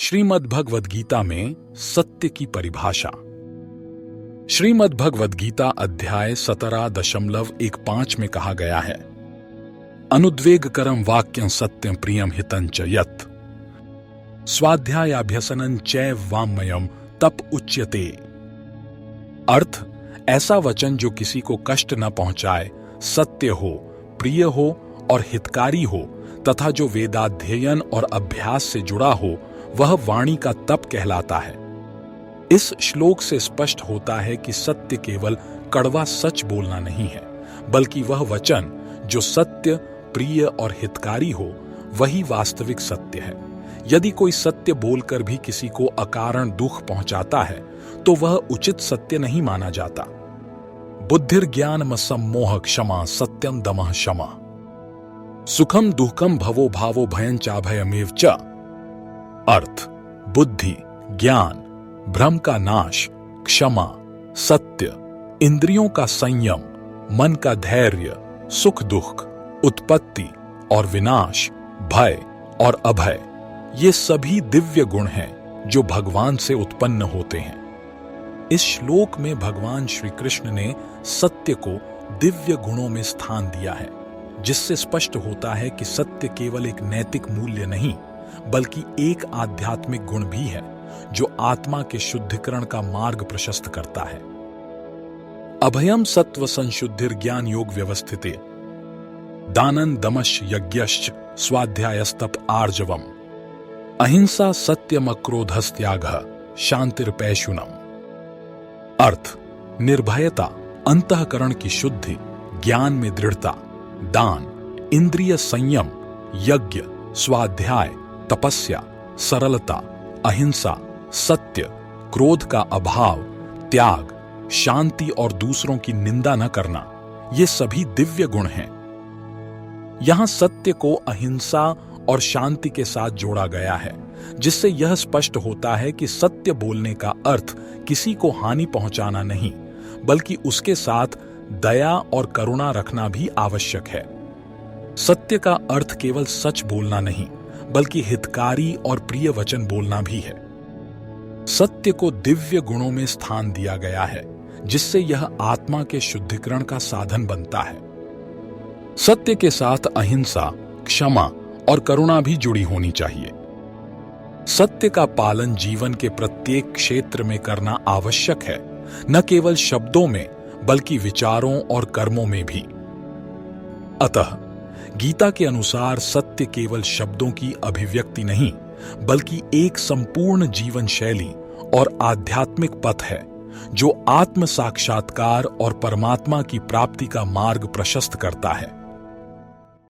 श्रीमद् भगवद गीता में सत्य की परिभाषा। श्रीमद् भगवद गीता अध्याय 17.15 में कहा गया है, अनुद्वेगकरं वाक्यं सत्यं प्रियं हितं च यत् स्वाध्यायाभ्यसनं चैव वाङ्मयं तप उच्यते। अर्थ, ऐसा वचन जो किसी को कष्ट न पहुंचाए, सत्य हो, प्रिय हो और हितकारी हो तथा जो वेदाध्ययन और अभ्यास से जुड़ा हो, वह वाणी का तप कहलाता है। इस श्लोक से स्पष्ट होता है कि सत्य केवल कड़वा सच बोलना नहीं है, बल्कि वह वचन जो सत्य, प्रिय और हितकारी हो, वही वास्तविक सत्य है। यदि कोई सत्य बोलकर भी किसी को अकारण दुख पहुंचाता है, तो वह उचित सत्य नहीं माना जाता। बुद्धिर्ज्ञानम सम्मोह क्षमा सत्यम दमः क्षमा सुखम दुःखम भवो भावो भयं चाभयमेव च। अर्थ, बुद्धि, ज्ञान, भ्रम का नाश, क्षमा, सत्य, इंद्रियों का संयम, मन का धैर्य, सुख दुख, उत्पत्ति और विनाश, भय और अभय, ये सभी दिव्य गुण हैं जो भगवान से उत्पन्न होते हैं। इस श्लोक में भगवान श्री कृष्ण ने सत्य को दिव्य गुणों में स्थान दिया है, जिससे स्पष्ट होता है कि सत्य केवल एक नैतिक मूल्य नहीं, बल्कि एक आध्यात्मिक गुण भी है जो आत्मा के शुद्धिकरण का मार्ग प्रशस्त करता है। अभयम सत्व संशुद्धिर ज्ञान योग व्यवस्थिते दानन दमश यज्ञश्च स्वाध्यायस्तप आर्जवम अहिंसा सत्यम अक्रोधस्त्यागः शांतिर्पैशुनम। अर्थ, निर्भयता, अंतःकरण की शुद्धि, ज्ञान में दृढ़ता, दान, इंद्रिय संयम, यज्ञ, स्वाध्याय, तपस्या, सरलता, अहिंसा, सत्य, क्रोध का अभाव, त्याग, शांति और दूसरों की निंदा न करना, ये सभी दिव्य गुण हैं। यहां सत्य को अहिंसा और शांति के साथ जोड़ा गया है, जिससे यह स्पष्ट होता है कि सत्य बोलने का अर्थ किसी को हानि पहुंचाना नहीं, बल्कि उसके साथ दया और करुणा रखना भी आवश्यक है। सत्य का अर्थ केवल सच बोलना नहीं, बल्कि हितकारी और प्रिय वचन बोलना भी है। सत्य को दिव्य गुणों में स्थान दिया गया है, जिससे यह आत्मा के शुद्धिकरण का साधन बनता है। सत्य के साथ अहिंसा, क्षमा और करुणा भी जुड़ी होनी चाहिए। सत्य का पालन जीवन के प्रत्येक क्षेत्र में करना आवश्यक है, न केवल शब्दों में बल्कि विचारों और कर्मों में भी। अतः गीता के अनुसार सत्य केवल शब्दों की अभिव्यक्ति नहीं, बल्कि एक संपूर्ण जीवन शैली और आध्यात्मिक पथ है, जो आत्म साक्षात्कार और परमात्मा की प्राप्ति का मार्ग प्रशस्त करता है।